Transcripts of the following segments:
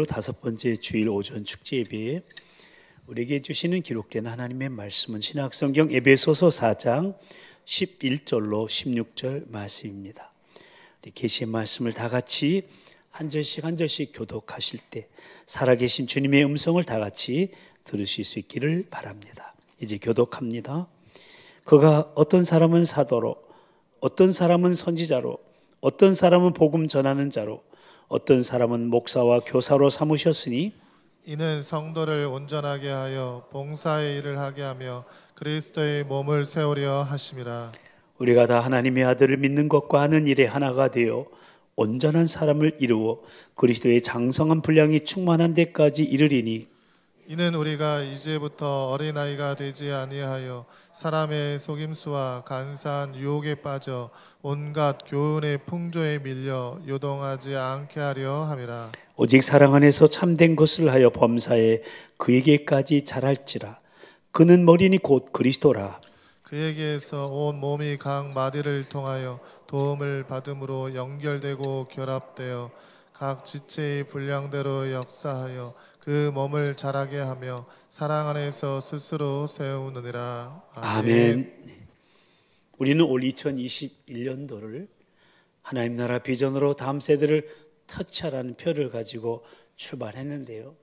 다섯 번째 주일 오전 축제 예배에 우리에게 주시는 기록된 하나님의 말씀은 신약성경 에베소서 4장 11절로 16절 말씀입니다. 계시의 말씀을 다 같이 한 절씩 한 절씩 교독하실 때 살아계신 주님의 음성을 다 같이 들으실 수 있기를 바랍니다. 이제 교독합니다. 그가 어떤 사람은 사도로, 어떤 사람은 선지자로, 어떤 사람은 복음 전하는 자로, 어떤 사람은 목사와 교사로 삼으셨으니 이는 성도를 온전하게 하여 봉사의 일을 하게 하며 그리스도의 몸을 세우려 하심이라. 우리가 다 하나님의 아들을 믿는 것과 하는 일에 하나가 되어 온전한 사람을 이루어 그리스도의 장성한 분량이 충만한 데까지 이르리니 이는 우리가 이제부터 어린아이가 되지 아니하여 사람의 속임수와 간사한 유혹에 빠져 온갖 교훈의 풍조에 밀려 요동하지 않게 하려 함이라. 오직 사랑 안에서 참된 것을 하여 범사에 그에게까지 자랄지라. 그는 머리니 곧 그리스도라. 그에게서 온 몸이 각 마디를 통하여 도움을 받음으로 연결되고 결합되어 각 지체의 분량대로 역사하여 그 몸을 자라게 하며 사랑 안에서 스스로 세우느니라. 아멘. 우리는 올 2021년도를 하나님 나라 비전으로 다음 세대를 터치하라는 표를 가지고 출발했는데요.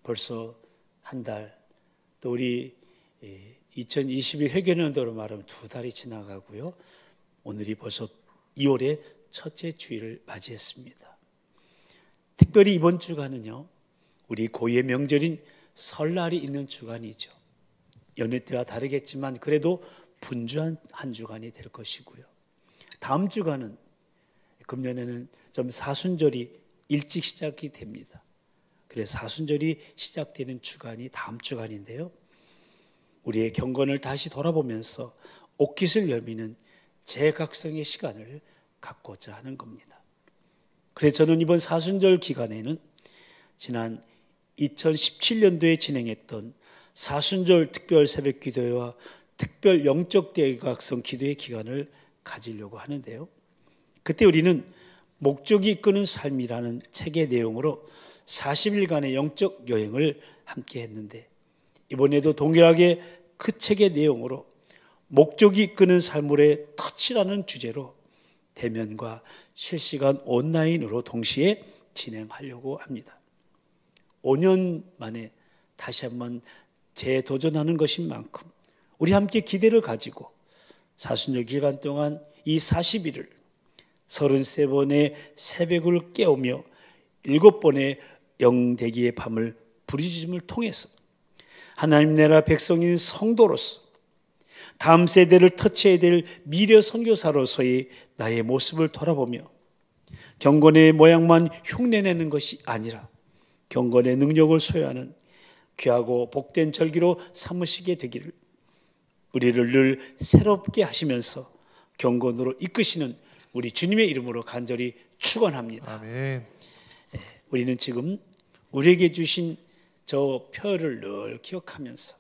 벌써 한 달, 또 우리 2022 회계년도로 말하면 2달이 지나가고요. 오늘이 벌써 2월의 첫째 주일을 맞이했습니다. 특별히 이번 주간은요, 우리 고유의 명절인 설날이 있는 주간이죠. 연휴 때와 다르겠지만 그래도 분주한 한 주간이 될 것이고요. 다음 주간은 금년에는 좀 사순절이 일찍 시작이 됩니다. 그래서 사순절이 시작되는 주간이 다음 주간인데요. 우리의 경건을 다시 돌아보면서 옷깃을 여미는 재각성의 시간을 갖고자 하는 겁니다. 그래서 저는 이번 사순절 기간에는 지난 2017년도에 진행했던 사순절 특별 새벽 기도회와 특별 영적 대각성 기도회 기간을 가지려고 하는데요. 그때 우리는 목적이 이끄는 삶이라는 책의 내용으로 40일간의 영적 여행을 함께 했는데 이번에도 동일하게 그 책의 내용으로 목적이 이끄는 삶의 터치라는 주제로 대면과 실시간 온라인으로 동시에 진행하려고 합니다. 5년 만에 다시 한번 재도전하는 것인 만큼 우리 함께 기대를 가지고 사순절 기간 동안 이 40일을 33번의 새벽을 깨우며 7번의 영대기의 밤을 부르짖음을 통해서 하나님 나라 백성인 성도로서 다음 세대를 터치해야 될 미래 선교사로서의 나의 모습을 돌아보며 경건의 모양만 흉내내는 것이 아니라 경건의 능력을 소유하는 귀하고 복된 절기로 삼으시게 되기를 우리를 늘 새롭게 하시면서 경건으로 이끄시는 우리 주님의 이름으로 간절히 축원합니다. 아멘. 우리는 지금 우리에게 주신 저 표를 늘 기억하면서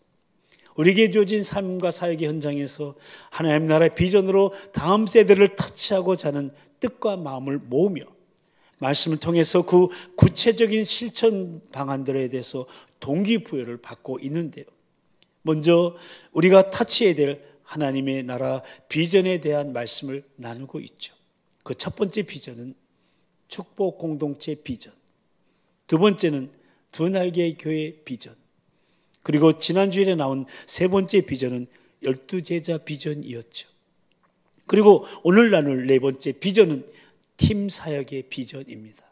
우리에게 주어진 삶과 사역의 현장에서 하나님 나라의 비전으로 다음 세대를 터치하고자 하는 뜻과 마음을 모으며 말씀을 통해서 그 구체적인 실천 방안들에 대해서 동기부여를 받고 있는데요. 먼저 우리가 터치해야 될 하나님의 나라 비전에 대한 말씀을 나누고 있죠. 그 첫 번째 비전은 축복 공동체 비전, 두 번째는 두 날개의 교회 비전, 그리고 지난주일에 나온 세 번째 비전은 12제자 비전이었죠. 그리고 오늘 나눌 네 번째 비전은 팀 사역의 비전입니다.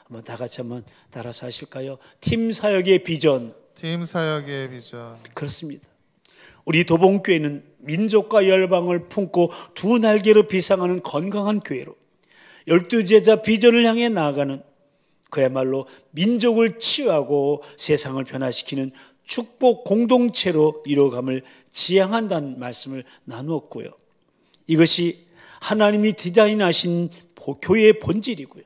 한번 다 같이 한번 따라서 하실까요? 팀 사역의 비전. 팀 사역의 비전. 그렇습니다. 우리 도봉교회는 민족과 열방을 품고 두 날개로 비상하는 건강한 교회로 12제자 비전을 향해 나아가는 그야말로 민족을 치유하고 세상을 변화시키는 축복 공동체로 이루어감을 지향한다는 말씀을 나누었고요. 이것이 하나님이 디자인하신 교회의 본질이고요.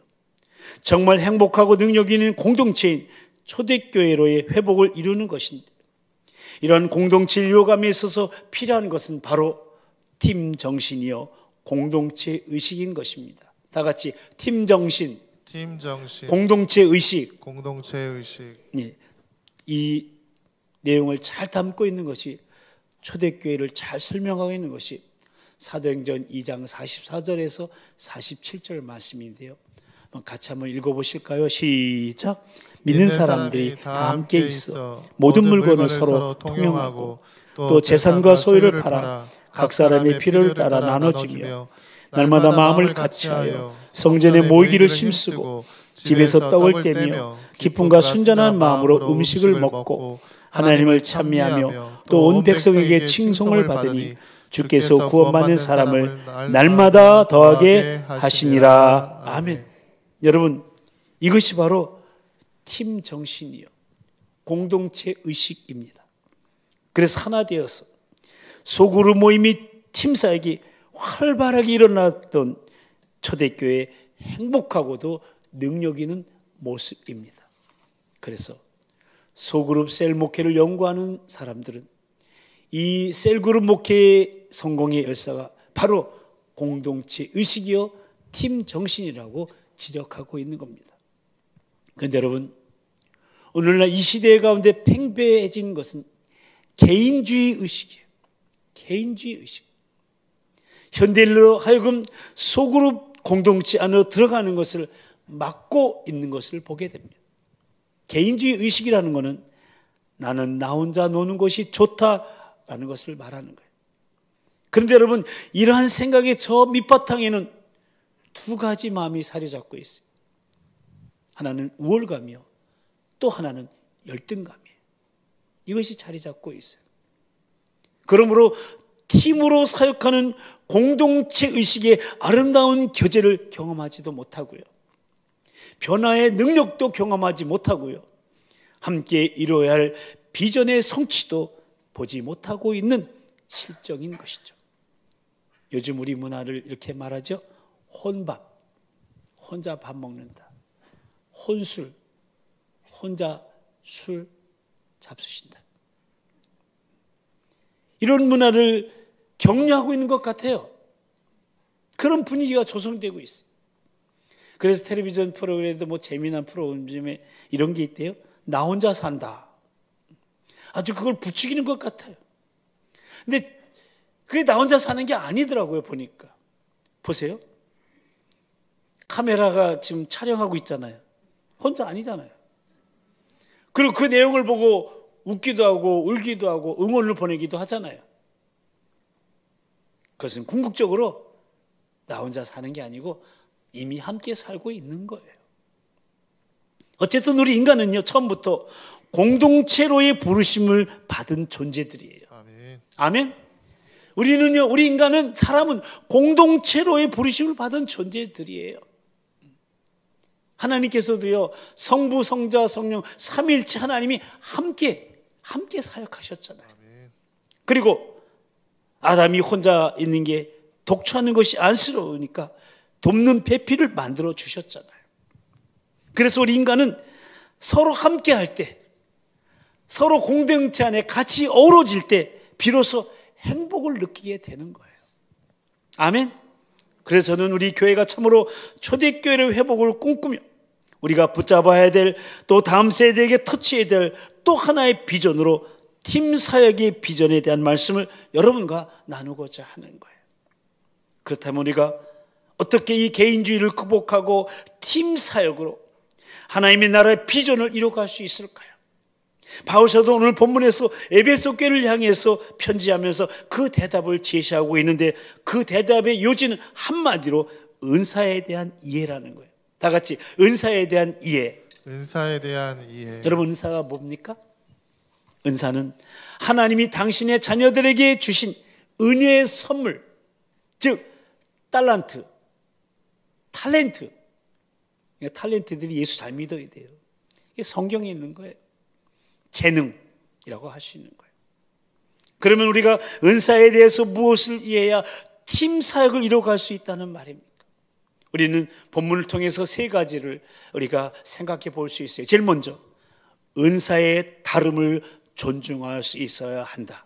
정말 행복하고 능력 있는 공동체인 초대교회로의 회복을 이루는 것인데 이러한 공동체 이루어감에 있어서 필요한 것은 바로 팀 정신이요 공동체 의식인 것입니다. 다 같이 팀 정신, 팀 정신, 공동체 의식, 공동체 의식. 예, 이 내용을 잘 담고 있는 것이 초대교회를 잘 설명하고 있는 것이 사도행전 2장 44절에서 47절 말씀인데요. 같이 한번 읽어보실까요? 시작. 믿는 사람들이 다 함께 있어 모든 물건을 서로 통용하고 또 재산과 소유를 팔아 각 사람의 필요를 따라 나눠주며 날마다 마음을 같이하여 성전에 모이기를 힘쓰고 집에서 떡을 떼며 기쁨과 순전한 마음으로 음식을 먹고 하나님을 찬미하며 또 온 백성에게 칭송을 받으니 주께서 구원받는 사람을 날마다 더하게 하시니라. 아멘. 여러분, 이것이 바로 팀 정신이요, 공동체 의식입니다. 그래서 하나 되어서 소그룹 모임이 팀 사역이 활발하게 일어났던 초대교회의 행복하고도 능력 있는 모습입니다. 그래서 소그룹 셀 목회를 연구하는 사람들은 이 셀그룹 목회의 성공의 열쇠가 바로 공동체 의식이요 팀 정신이라고 지적하고 있는 겁니다. 그런데 여러분, 오늘날 이 시대 가운데 팽배해진 것은 개인주의 의식이에요. 개인주의 의식. 현대인으로 하여금 소그룹 공동체 안으로 들어가는 것을 막고 있는 것을 보게 됩니다. 개인주의 의식이라는 것은 나는 나 혼자 노는 것이 좋다라는 것을 말하는 거예요. 그런데 여러분, 이러한 생각의 저 밑바탕에는 두 가지 마음이 사로잡고 있어요. 하나는 우월감이요, 또 하나는 열등감이에요. 이것이 자리 잡고 있어요. 그러므로 팀으로 사역하는 공동체 의식의 아름다운 교제를 경험하지도 못하고요, 변화의 능력도 경험하지 못하고요, 함께 이루어야 할 비전의 성취도 보지 못하고 있는 실정인 것이죠. 요즘 우리 문화를 이렇게 말하죠. 혼밥, 혼자 밥 먹는다. 혼술, 혼자 술 잡수신다. 이런 문화를 격려하고 있는 것 같아요. 그런 분위기가 조성되고 있어요. 그래서 텔레비전 프로그램에도 뭐 재미난 프로그램에 이런 게 있대요. 나 혼자 산다. 아주 그걸 부추기는 것 같아요. 근데 그게 나 혼자 사는 게 아니더라고요, 보니까. 보세요. 카메라가 지금 촬영하고 있잖아요. 혼자 아니잖아요. 그리고 그 내용을 보고 웃기도 하고 울기도 하고 응원을 보내기도 하잖아요. 그것은 궁극적으로 나 혼자 사는 게 아니고 이미 함께 살고 있는 거예요. 어쨌든 우리 인간은요, 처음부터 공동체로의 부르심을 받은 존재들이에요. 아멘. 아멘. 우리는요, 우리 인간은, 사람은 공동체로의 부르심을 받은 존재들이에요. 하나님께서도요, 성부, 성자, 성령 삼위일체 하나님이 함께 사역하셨잖아요. 그리고 아담이 혼자 있는 게 독초하는 것이 안쓰러우니까 돕는 배필을 만들어 주셨잖아요. 그래서 우리 인간은 서로 함께 할 때, 서로 공동체 안에 같이 어우러질 때 비로소 행복을 느끼게 되는 거예요. 아멘. 그래서 저는 우리 교회가 참으로 초대교회의 회복을 꿈꾸며 우리가 붙잡아야 될, 또 다음 세대에게 터치해야 될 또 하나의 비전으로 팀 사역의 비전에 대한 말씀을 여러분과 나누고자 하는 거예요. 그렇다면 우리가 어떻게 이 개인주의를 극복하고 팀 사역으로 하나님의 나라의 비전을 이뤄갈 수 있을까요? 바울사도 오늘 본문에서 에베소 교회를 향해서 편지하면서 그 대답을 제시하고 있는데, 그 대답의 요지는 한마디로 은사에 대한 이해라는 거예요. 다 같이 은사에 대한 이해. 은사에 대한 이해. 여러분, 은사가 뭡니까? 은사는 하나님이 당신의 자녀들에게 주신 은혜의 선물, 즉 탤런트. 탤런트들이 예수 잘 믿어야 돼요. 이게 성경에 있는 거예요. 재능이라고 할 수 있는 거예요. 그러면 우리가 은사에 대해서 무엇을 이해해야 팀 사역을 이뤄갈 수 있다는 말입니까? 우리는 본문을 통해서 세 가지를 우리가 생각해 볼 수 있어요. 제일 먼저, 은사의 다름을 존중할 수 있어야 한다.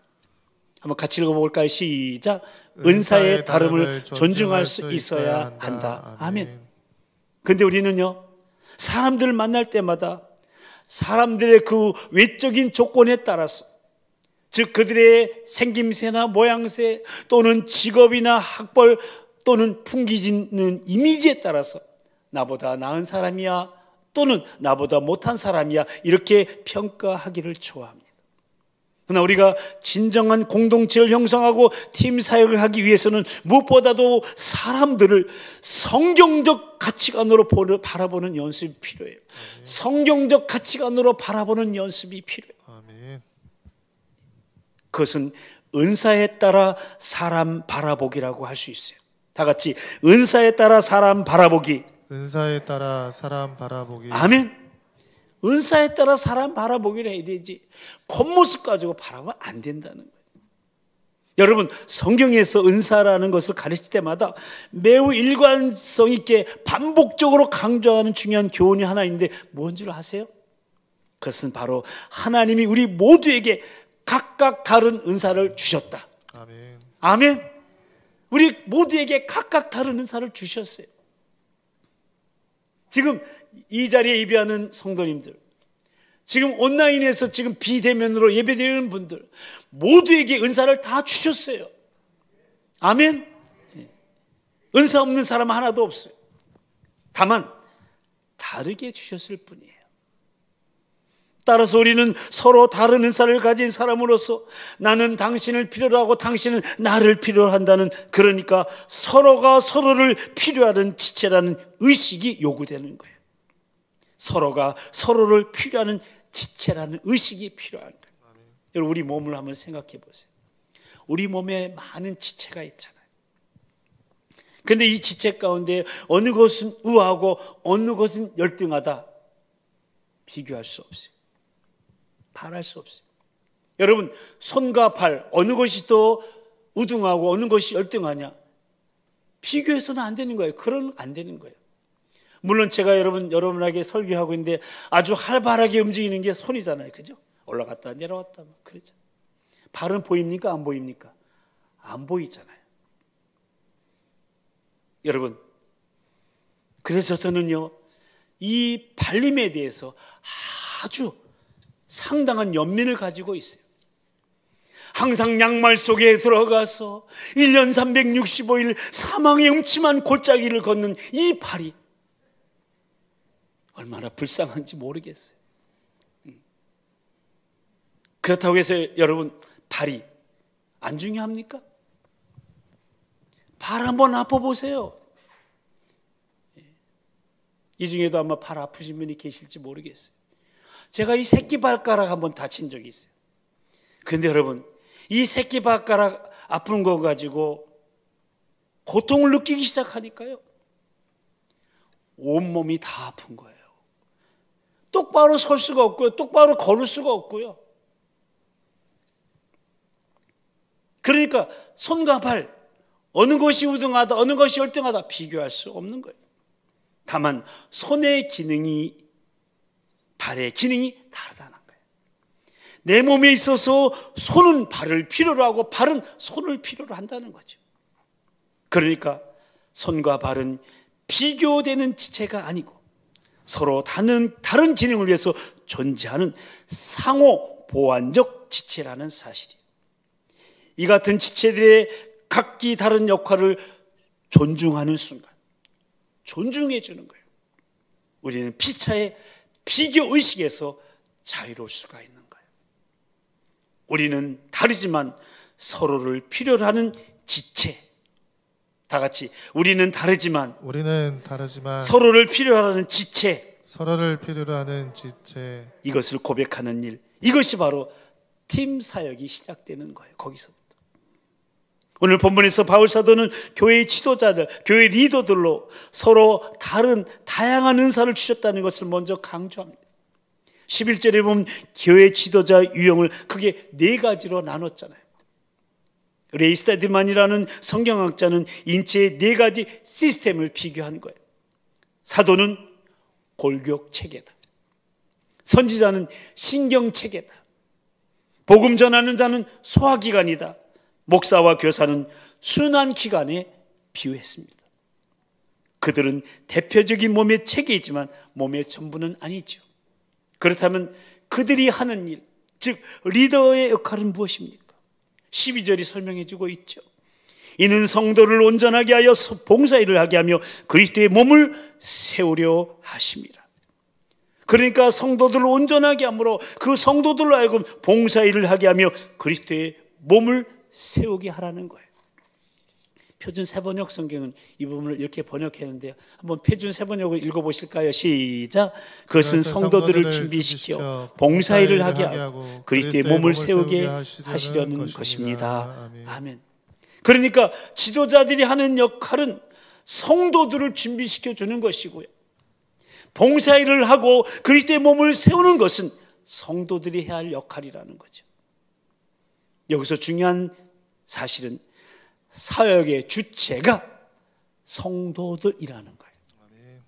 한번 같이 읽어볼까요? 시작. 은사의 다름을 존중할 수 있어야 한다. 아멘. 그런데 우리는요, 사람들을 만날 때마다 사람들의 그 외적인 조건에 따라서, 즉 그들의 생김새나 모양새 또는 직업이나 학벌 또는 풍기지는 이미지에 따라서 나보다 나은 사람이야 또는 나보다 못한 사람이야 이렇게 평가하기를 좋아합니다. 그러나 우리가 진정한 공동체를 형성하고 팀 사역을 하기 위해서는 무엇보다도 사람들을 성경적 가치관으로 바라보는 연습이 필요해요. 성경적 가치관으로 바라보는 연습이 필요해요. 그것은 은사에 따라 사람 바라보기라고 할 수 있어요. 다 같이 은사에 따라 사람 바라보기. 은사에 따라 사람 바라보기. 아멘. 은사에 따라 사람 바라보기를 해야 되지 겉모습 가지고 바라보면 안 된다는 거예요. 여러분, 성경에서 은사라는 것을 가르칠 때마다 매우 일관성 있게 반복적으로 강조하는 중요한 교훈이 하나 있는데 뭔 줄 아세요? 그것은 바로 하나님이 우리 모두에게 각각 다른 은사를 주셨다. 아멘. 아멘. 우리 모두에게 각각 다른 은사를 주셨어요. 지금 이 자리에 예배하는 성도님들, 지금 온라인에서 지금 비대면으로 예배드리는 분들 모두에게 은사를 다 주셨어요. 아멘. 은사 없는 사람 하나도 없어요. 다만 다르게 주셨을 뿐이에요. 따라서 우리는 서로 다른 은사를 가진 사람으로서 나는 당신을 필요로 하고 당신은 나를 필요로 한다는, 그러니까 서로가 서로를 필요하는 지체라는 의식이 요구되는 거예요. 서로가 서로를 필요하는 지체라는 의식이 필요한 거예요. 여러분, 우리 몸을 한번 생각해 보세요. 우리 몸에 많은 지체가 있잖아요. 그런데 이 지체 가운데 어느 것은 우아하고 어느 것은 열등하다, 비교할 수 없어요. 바랄 수 없어요. 여러분, 손과 발 어느 것이 더 우등하고 어느 것이 열등하냐, 비교해서는 안 되는 거예요. 그러면 안 되는 거예요. 물론 제가 여러분에게 설교하고 있는데 아주 활발하게 움직이는 게 손이잖아요. 그죠? 올라갔다 내려왔다 막 그러죠. 발은 보입니까? 안 보입니까? 안 보이잖아요. 여러분, 그래서 저는요, 이 발림에 대해서 아주 상당한 연민을 가지고 있어요. 항상 양말 속에 들어가서 1년 365일 사망의 음침한 골짜기를 걷는 이 발이 얼마나 불쌍한지 모르겠어요. 그렇다고 해서 여러분, 발이 안 중요합니까? 발 한번 아파보세요. 이 중에도 아마 발 아프신 분이 계실지 모르겠어요. 제가 이 새끼발가락 한번 다친 적이 있어요. 근데 여러분, 이 새끼발가락 아픈 거 가지고 고통을 느끼기 시작하니까요, 온몸이 다 아픈 거예요. 똑바로 설 수가 없고요, 똑바로 걸을 수가 없고요. 그러니까 손과 발 어느 것이 우등하다 어느 것이 열등하다 비교할 수 없는 거예요. 다만 손의 기능이 발의 기능이 다르다는 거예요. 내 몸에 있어서 손은 발을 필요로 하고 발은 손을 필요로 한다는 거죠. 그러니까 손과 발은 비교되는 지체가 아니고 서로 다른 기능을 위해서 존재하는 상호 보완적 지체라는 사실이에요. 이 같은 지체들의 각기 다른 역할을 존중하는 순간, 존중해 주는 거예요. 우리는 피차의 비교 의식에서 자유로울 수가 있는 거예요. 우리는 다르지만 서로를 필요로 하는 지체. 다 같이 우리는 다르지만 서로를 필요로 하는 지체. 이것을 고백하는 일, 이것이 바로 팀 사역이 시작되는 거예요. 거기서부터. 오늘 본문에서 바울 사도는 교회의 지도자들, 교회 리더들로 서로 다양한 은사를 주셨다는 것을 먼저 강조합니다. 11절에 보면 교회 지도자 유형을 크게 4가지로 나눴잖아요. 레이스타드만이라는 성경학자는 인체의 4가지 시스템을 비교한 거예요. 사도는 골격체계다, 선지자는 신경체계다, 복음 전하는 자는 소화기관이다, 목사와 교사는 순환기관에 비유했습니다. 그들은 대표적인 몸의 체계이지만 몸의 전부는 아니죠. 그렇다면 그들이 하는 일, 즉 리더의 역할은 무엇입니까? 12절이 설명해 주고 있죠. 이는 성도를 온전하게 하여 봉사일을 하게 하며 그리스도의 몸을 세우려 하심이라. 그러니까 성도들을 온전하게 함으로 그 성도들로 하여금 봉사일을 하게 하며 그리스도의 몸을 세우게 하라는 거예요. 표준 세번역 성경은 이 부분을 이렇게 번역했는데요. 한번 표준 세번역을 읽어보실까요? 시작. 그것은 성도들을 준비시켜 봉사일을 하게 하고 그리스도의 몸을 세우게 하시려는 것입니다. 아멘. 그러니까 지도자들이 하는 역할은 성도들을 준비시켜 주는 것이고요, 봉사일을 하고 그리스도의 몸을 세우는 것은 성도들이 해야 할 역할이라는 거죠. 여기서 중요한 사실은 사역의 주체가 성도들이라는 거예요.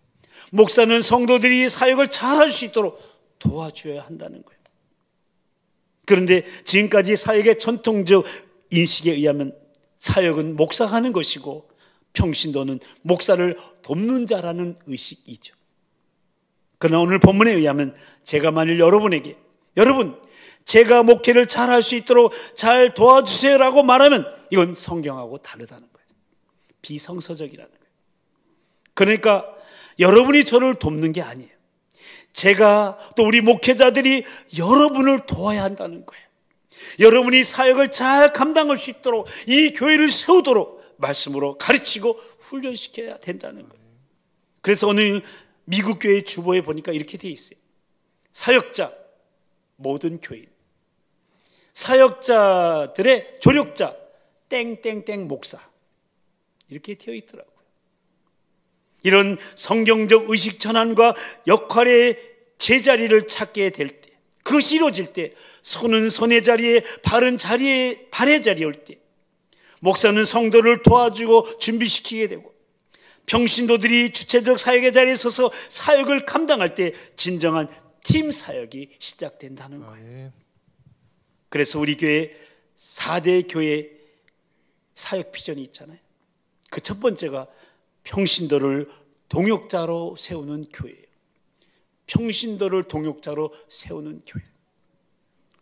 목사는 성도들이 사역을 잘할 수 있도록 도와줘야 한다는 거예요. 그런데 지금까지 사역의 전통적 인식에 의하면 사역은 목사가 하는 것이고 평신도는 목사를 돕는 자라는 의식이죠. 그러나 오늘 본문에 의하면 제가 만일 여러분에게 여러분 제가 목회를 잘할 수 있도록 잘 도와주세요라고 말하면 이건 성경하고 다르다는 거예요. 비성서적이라는 거예요. 그러니까 여러분이 저를 돕는 게 아니에요. 제가 또 우리 목회자들이 여러분을 도와야 한다는 거예요. 여러분이 사역을 잘 감당할 수 있도록 이 교회를 세우도록 말씀으로 가르치고 훈련시켜야 된다는 거예요. 그래서 오늘 미국 교회 주보에 보니까 이렇게 돼 있어요. 사역자, 모든 교인, 사역자들의 조력자, 땡땡땡 목사, 이렇게 되어 있더라고요. 이런 성경적 의식 전환과 역할의 제자리를 찾게 될 때, 그것이 이루어질 때, 손은 손의 자리에, 발은 자리에, 발의 자리에 올 때, 목사는 성도를 도와주고 준비시키게 되고, 평신도들이 주체적 사역의 자리에 서서 사역을 감당할 때 진정한 팀 사역이 시작된다는 거예요. 그래서 우리 교회 4대 교회 사역 비전이 있잖아요. 그 첫 번째가 평신도를 동역자로 세우는 교회예요. 평신도를 동역자로 세우는 교회.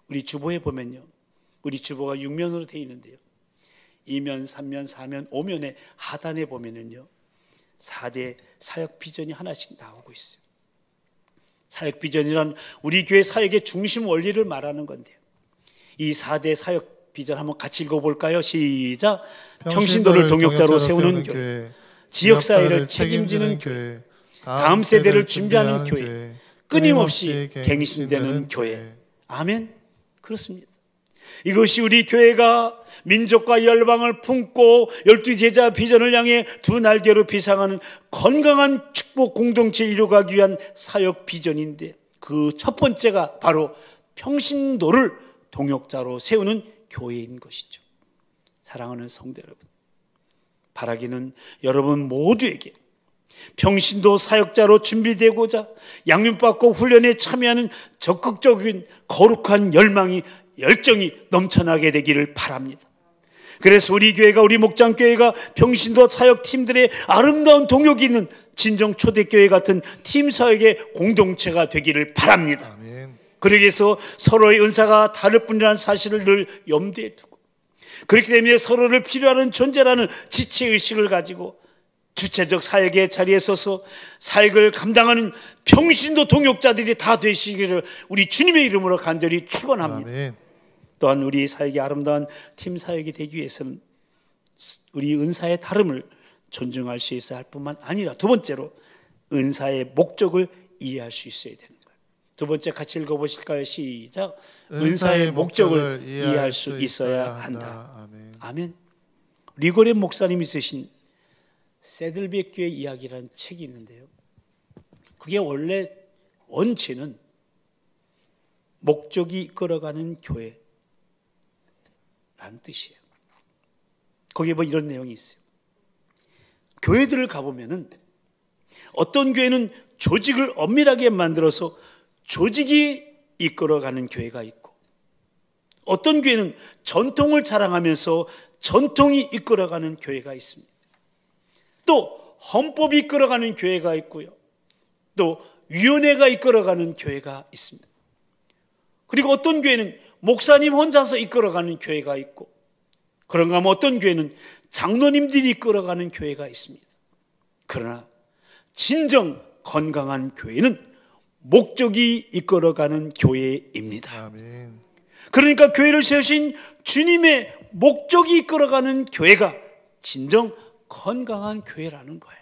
우리 주보에 보면요, 우리 주보가 6면으로 되어 있는데요, 2면, 3면, 4면, 5면의 하단에 보면은요 4대 사역 비전이 하나씩 나오고 있어요. 사역 비전이란 우리 교회 사역의 중심 원리를 말하는 건데요, 이 4대 사역 비전 한번 같이 읽어볼까요? 시작. 평신도를 동역자로 세우는 교회, 지역사회를 책임지는 교회, 다음 세대를 준비하는 교회, 끊임없이 갱신되는 교회. 아멘. 그렇습니다. 이것이 우리 교회가 민족과 열방을 품고 12제자 비전을 향해 두 날개로 비상하는 건강한 축복 공동체 이루어가기 위한 사역 비전인데, 그 첫 번째가 바로 평신도를 동역자로 세우는 교회인 것이죠. 사랑하는 성도 여러분, 바라기는 여러분 모두에게 평신도 사역자로 준비되고자 양육받고 훈련에 참여하는 적극적인 거룩한 열정이 넘쳐나게 되기를 바랍니다. 그래서 우리 교회가, 우리 목장교회가 평신도 사역팀들의 아름다운 동역이 있는 진정 초대교회 같은 팀 사역의 공동체가 되기를 바랍니다. 아멘. 그러기 위해서 서로의 은사가 다를 뿐이라는 사실을 늘 염두에 두고, 그렇기 때문에 서로를 필요하는 존재라는 지체의식을 가지고 주체적 사역의 자리에 서서 사역을 감당하는 평신도 동역자들이 다 되시기를 우리 주님의 이름으로 간절히 축원합니다. 아멘. 또한 우리 사역이 아름다운 팀 사역이 되기 위해서는 우리 은사의 다름을 존중할 수 있어야 할 뿐만 아니라, 두 번째로 은사의 목적을 이해할 수 있어야 되는 거예요. 두 번째 같이 읽어보실까요? 시작. 은사의 목적을 이해할 수 있어야 한다. 아멘. 아멘. 리고렌 목사님이 쓰신 세들백 교회 이야기라는 책이 있는데요, 그게 원래 원체는 목적이 이끌어가는 교회 라는 뜻이에요. 거기에 뭐 이런 내용이 있어요. 교회들을 가보면은 어떤 교회는 조직을 엄밀하게 만들어서 조직이 이끌어가는 교회가 있고, 어떤 교회는 전통을 자랑하면서 전통이 이끌어가는 교회가 있습니다. 또 헌법이 이끌어가는 교회가 있고요. 또 위원회가 이끌어가는 교회가 있습니다. 그리고 어떤 교회는 목사님 혼자서 이끌어가는 교회가 있고, 그런가 하면 어떤 교회는 장로님들이 이끌어가는 교회가 있습니다. 그러나 진정 건강한 교회는 목적이 이끌어가는 교회입니다. 아멘. 그러니까 교회를 세우신 주님의 목적이 이끌어가는 교회가 진정 건강한 교회라는 거예요.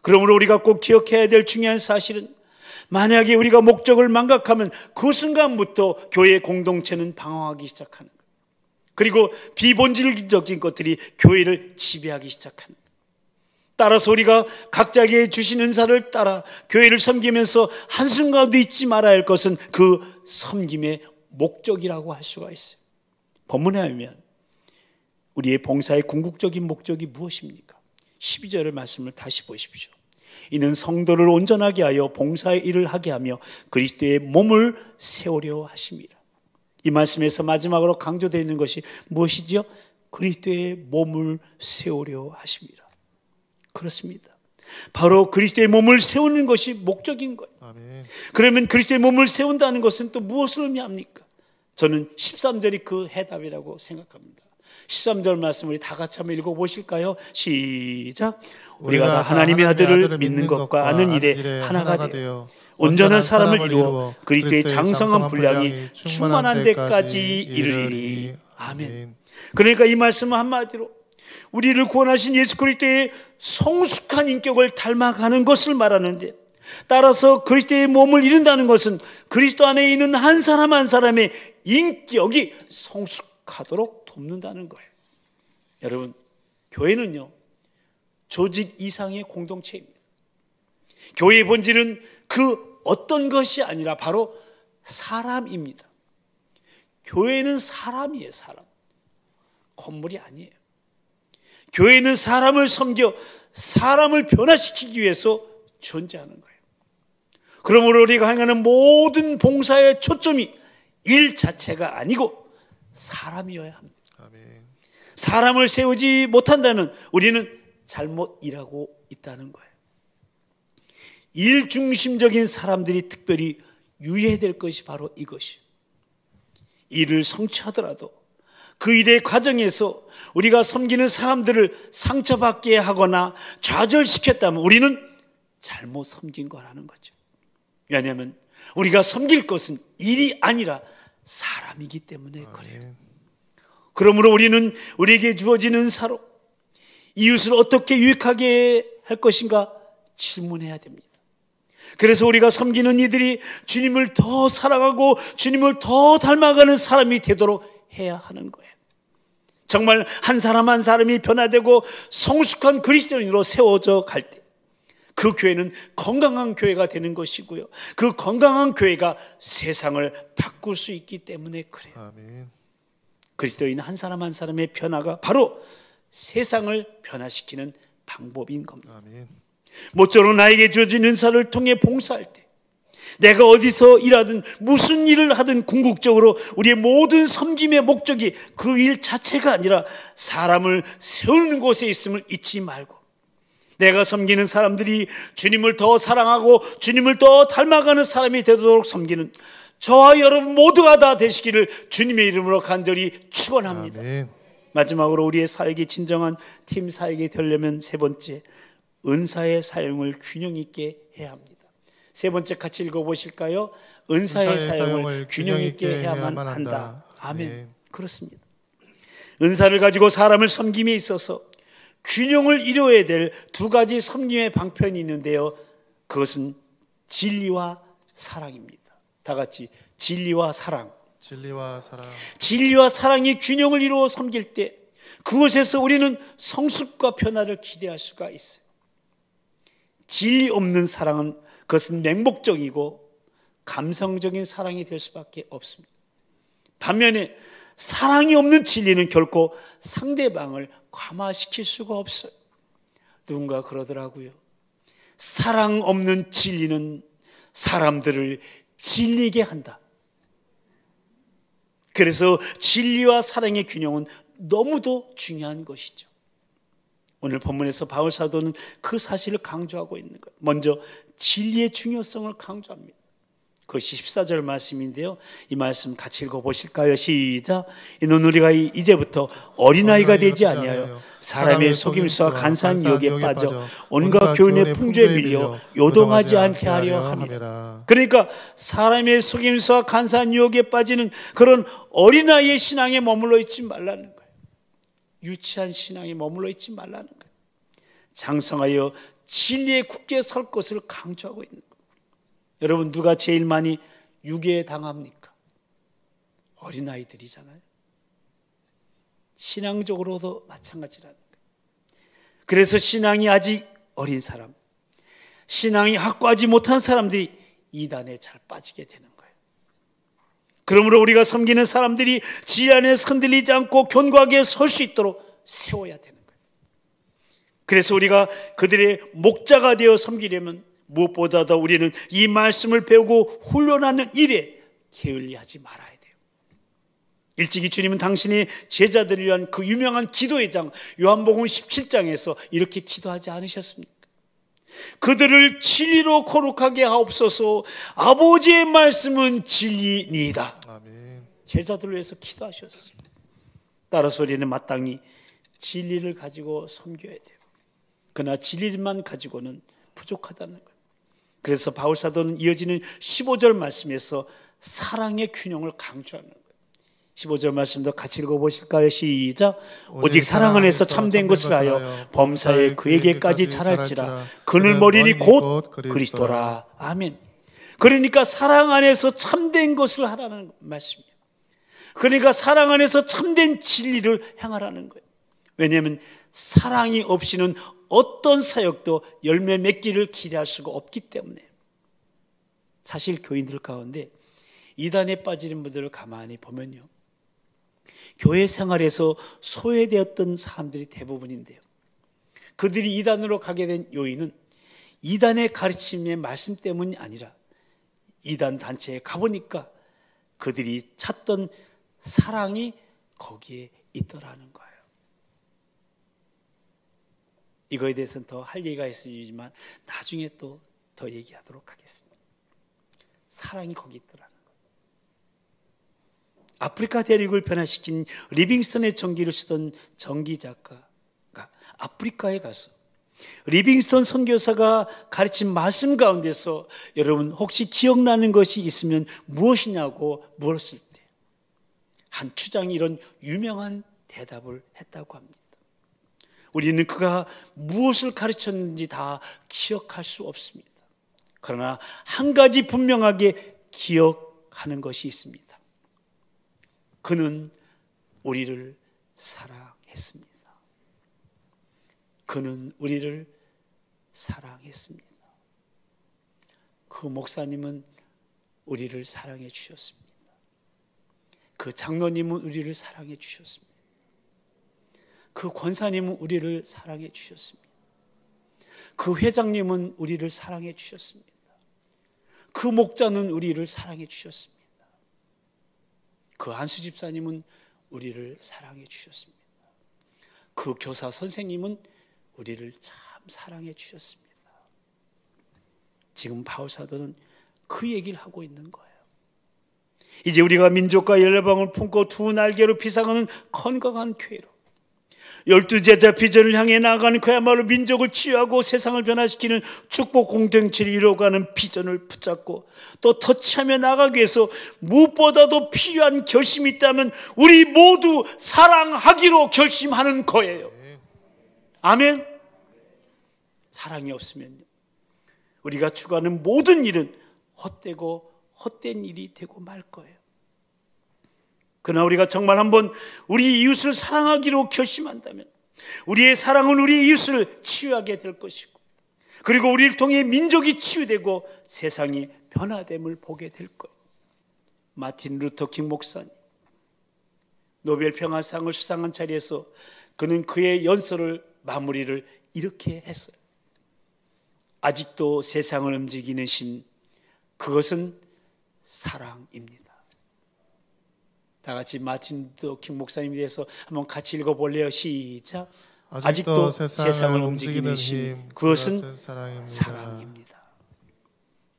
그러므로 우리가 꼭 기억해야 될 중요한 사실은, 만약에 우리가 목적을 망각하면 그 순간부터 교회 공동체는 방황하기 시작하는 거예요. 그리고 비본질적인 것들이 교회를 지배하기 시작하는 거예요. 따라서 우리가 각자에게 주신 은사를 따라 교회를 섬기면서 한순간도 잊지 말아야 할 것은 그 섬김의 목적이라고 할 수가 있어요. 본문에 하면 우리의 봉사의 궁극적인 목적이 무엇입니까? 12절의 말씀을 다시 보십시오. 이는 성도를 온전하게 하여 봉사의 일을 하게 하며 그리스도의 몸을 세우려 하심이라. 이 말씀에서 마지막으로 강조되어 있는 것이 무엇이지요? 그리스도의 몸을 세우려 하심이라. 그렇습니다. 바로 그리스도의 몸을 세우는 것이 목적인 거예요. 아멘. 그러면 그리스도의 몸을 세운다는 것은 또 무엇을 의미합니까? 저는 13절이 그 해답이라고 생각합니다. 13절 말씀 우리 다 같이 한번 읽어보실까요? 시작. 우리가 다 하나님의 아들을 믿는 것과 아는 일에 하나가 되어 온전한 사람을 이루어 그리스도의 장성한 분량이 충만한 데까지 이르리니. 아멘. 그러니까 이 말씀은 한마디로 우리를 구원하신 예수 그리스도의 성숙한 인격을 닮아가는 것을 말하는데, 따라서 그리스도의 몸을 이룬다는 것은 그리스도 안에 있는 한 사람 한 사람의 인격이 성숙하도록 돕는다는 거예요. 여러분, 교회는요 조직 이상의 공동체입니다. 교회의 본질은 그 어떤 것이 아니라 바로 사람입니다. 교회는 사람이에요. 사람, 건물이 아니에요. 교회는 사람을 섬겨 사람을 변화시키기 위해서 존재하는 거예요. 그러므로 우리가 행하는 모든 봉사의 초점이 일 자체가 아니고 사람이어야 합니다. 아멘. 사람을 세우지 못한다면 우리는 잘못 일하고 있다는 거예요. 일 중심적인 사람들이 특별히 유의해야 될 것이 바로 이것이에요. 일을 성취하더라도 그 일의 과정에서 우리가 섬기는 사람들을 상처받게 하거나 좌절시켰다면 우리는 잘못 섬긴 거라는 거죠. 왜냐하면 우리가 섬길 것은 일이 아니라 사람이기 때문에 그래요. 그러므로 우리는 우리에게 주어진 은사로 이웃을 어떻게 유익하게 할 것인가 질문해야 됩니다. 그래서 우리가 섬기는 이들이 주님을 더 사랑하고 주님을 더 닮아가는 사람이 되도록 해야 하는 거예요. 정말 한 사람 한 사람이 변화되고 성숙한 그리스도인으로 세워져 갈 때 그 교회는 건강한 교회가 되는 것이고요, 그 건강한 교회가 세상을 바꿀 수 있기 때문에 그래요. 아멘. 그리스도인 한 사람 한 사람의 변화가 바로 세상을 변화시키는 방법인 겁니다. 아멘. 모쪼록 나에게 주어진 은사를 통해 봉사할 때, 내가 어디서 일하든 무슨 일을 하든 궁극적으로 우리의 모든 섬김의 목적이 그 일 자체가 아니라 사람을 세우는 곳에 있음을 잊지 말고, 내가 섬기는 사람들이 주님을 더 사랑하고 주님을 더 닮아가는 사람이 되도록 섬기는 저와 여러분 모두가 다 되시기를 주님의 이름으로 간절히 축원합니다. 아멘. 마지막으로 우리의 사역이 진정한 팀 사역이 되려면 세 번째, 은사의 사용을 균형 있게 해야 합니다. 세 번째 같이 읽어보실까요? 은사의 사용을 균형 있게 해야만 한다. 아멘. 네. 그렇습니다. 은사를 가지고 사람을 섬김에 있어서 균형을 이루어야 될 두 가지 섬김의 방편이 있는데요, 그것은 진리와 사랑입니다. 다 같이 진리와 사랑. 진리와 사랑. 진리와 사랑이 균형을 이루어 섬길 때 그것에서 우리는 성숙과 변화를 기대할 수가 있어요. 진리 없는 사랑은 그것은 맹목적이고 감성적인 사랑이 될 수밖에 없습니다. 반면에 사랑이 없는 진리는 결코 상대방을 감화시킬 수가 없어요. 누군가 그러더라고요. 사랑 없는 진리는 사람들을 질리게 한다. 그래서 진리와 사랑의 균형은 너무도 중요한 것이죠. 오늘 본문에서 바울 사도는 그 사실을 강조하고 있는 거예요. 먼저 진리의 중요성을 강조합니다. 그것이 14절 말씀인데요, 이 말씀 같이 읽어보실까요? 시작. 이는 우리가 이제부터 어린아이가 되지 아니하여 사람의 속임수와 간사한 유혹에 빠져 온갖 교훈의 풍조에 밀려 요동하지 않게 하려 함이라. 그러니까 사람의 속임수와 간사한 유혹에 빠지는 그런 어린아이의 신앙에 머물러 있지 말라는 거예요. 유치한 신앙에 머물러 있지 말라는 거예요. 장성하여 진리에 굳게 설 것을 강조하고 있는 거예요. 여러분, 누가 제일 많이 유괴 당합니까? 어린아이들이잖아요. 신앙적으로도 마찬가지라는 거예요. 그래서 신앙이 아직 어린 사람, 신앙이 확고하지 못한 사람들이 이단에 잘 빠지게 되는 거예요. 그러므로 우리가 섬기는 사람들이 진리 안에서 흔들리지 않고 견고하게 설 수 있도록 세워야 되는 거예요. 그래서 우리가 그들의 목자가 되어 섬기려면 무엇보다도 우리는 이 말씀을 배우고 훈련하는 일에 게을리하지 말아야 돼요. 일찍이 주님은 당신의 제자들을 위한 그 유명한 기도의 장 요한복음 17장에서 이렇게 기도하지 않으셨습니까? 그들을 진리로 거룩하게 하옵소서. 아버지의 말씀은 진리니이다. 아멘. 제자들을 위해서 기도하셨어요. 따라서 우리는 마땅히 진리를 가지고 섬겨야 돼요. 그러나 진리만 가지고는 부족하다는 거예요. 그래서 바울 사도는 이어지는 15절 말씀에서 사랑의 균형을 강조하는 거예요. 15절 말씀도 같이 읽어보실까요? 시작. 오직 사랑 안에서 참된 것을 하여 범사에 그에게까지 자랄지라. 그는 머리니 곧 그리스도라. 아멘. 그러니까 사랑 안에서 참된 것을 하라는 말씀이에요. 그러니까 사랑 안에서 참된 진리를 행하라는 거예요. 왜냐하면 사랑이 없이는 어떤 사역도 열매 맺기를 기대할 수가 없기 때문에. 사실 교인들 가운데 이단에 빠지는 분들을 가만히 보면요, 교회 생활에서 소외되었던 사람들이 대부분인데요, 그들이 이단으로 가게 된 요인은 이단의 가르침의 말씀 때문이 아니라 이단 단체에 가보니까 그들이 찾던 사랑이 거기에 있더라는 거예요. 이거에 대해서는 더 할 얘기가 있지만 나중에 또 더 얘기하도록 하겠습니다. 사랑이 거기 있더라는 거예요. 아프리카 대륙을 변화시킨 리빙스턴의 전기를 쓰던 전기 작가가 아프리카에 가서 리빙스턴 선교사가 가르친 말씀 가운데서 여러분 혹시 기억나는 것이 있으면 무엇이냐고 물었을 때 한 추장이 이런 유명한 대답을 했다고 합니다. 우리는 그가 무엇을 가르쳤는지 다 기억할 수 없습니다. 그러나 한 가지 분명하게 기억하는 것이 있습니다. 그는 우리를 사랑했습니다. 그는 우리를 사랑했습니다. 그 목사님은 우리를 사랑해 주셨습니다. 그 장로님은 우리를 사랑해 주셨습니다. 그 권사님은 우리를 사랑해 주셨습니다. 그 회장님은 우리를 사랑해 주셨습니다. 그 목자는 우리를 사랑해 주셨습니다. 그 안수 집사님은 우리를 사랑해 주셨습니다. 그 교사 선생님은 우리를 참 사랑해 주셨습니다. 지금 바울 사도는 그 얘기를 하고 있는 거예요. 이제 우리가 민족과 열방을 품고 두 날개로 피상하는 건강한 교회로 12제자 비전을 향해 나아가는 그야말로 민족을 치유하고 세상을 변화시키는 축복 공동체를 이루어가는 비전을 붙잡고 또 터치하며 나가기 위해서 무엇보다도 필요한 결심이 있다면 우리 모두 사랑하기로 결심하는 거예요. 아멘. 사랑이 없으면 우리가 추구하는 모든 일은 헛되고 헛된 일이 되고 말 거예요. 그러나 우리가 정말 한번 우리 이웃을 사랑하기로 결심한다면 우리의 사랑은 우리 이웃을 치유하게 될 것이고, 그리고 우리를 통해 민족이 치유되고 세상이 변화됨을 보게 될 거예요. 마틴 루터 킹 목사님, 노벨 평화상을 수상한 자리에서 그는 그의 연설을 마무리를 이렇게 했어요. 아직도 세상을 움직이는 힘, 그것은 사랑입니다. 다 같이 마틴 루터 킹 목사님에 대해서 한번 같이 읽어볼래요? 시작. 아직도 세상을 움직이는 힘, 그것은 사랑입니다. 사랑입니다.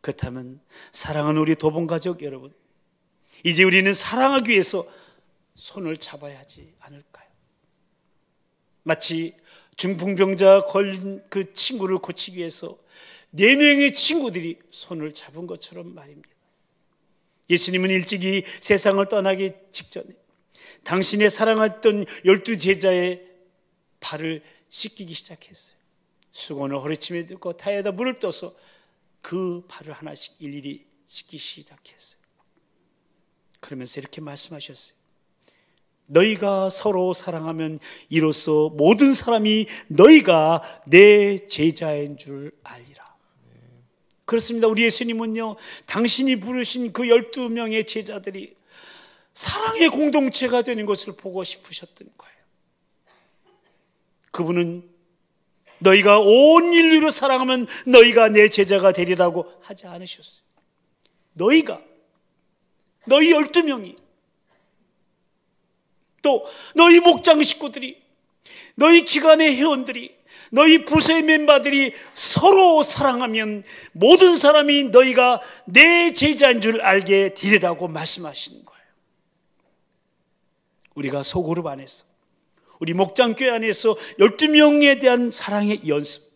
그렇다면 사랑하는 우리 도봉가족 여러분, 이제 우리는 사랑하기 위해서 손을 잡아야 하지 않을까요? 마치 중풍병자 걸린 그 친구를 고치기 위해서 4명의 친구들이 손을 잡은 것처럼 말입니다. 예수님은 일찍이 세상을 떠나기 직전에 당신의 사랑했던 12제자의 발을 씻기기 시작했어요. 수건을 허리춤에 듣고 타에다 물을 떠서 그 발을 하나씩 일일이 씻기 시작했어요. 그러면서 이렇게 말씀하셨어요. 너희가 서로 사랑하면 이로써 모든 사람이 너희가 내 제자인 줄 알리라. 그렇습니다. 우리 예수님은요, 당신이 부르신 그 12명의 제자들이 사랑의 공동체가 되는 것을 보고 싶으셨던 거예요. 그분은 너희가 온 인류로 사랑하면 너희가 내 제자가 되리라고 하지 않으셨어요. 너희 12명이, 또 너희 목장 식구들이, 너희 기관의 회원들이, 너희 부서의 멤버들이 서로 사랑하면 모든 사람이 너희가 내 제자인 줄 알게 되리라고 말씀하시는 거예요. 우리가 소그룹 안에서, 우리 목장교회 안에서 12명에 대한 사랑의 연습,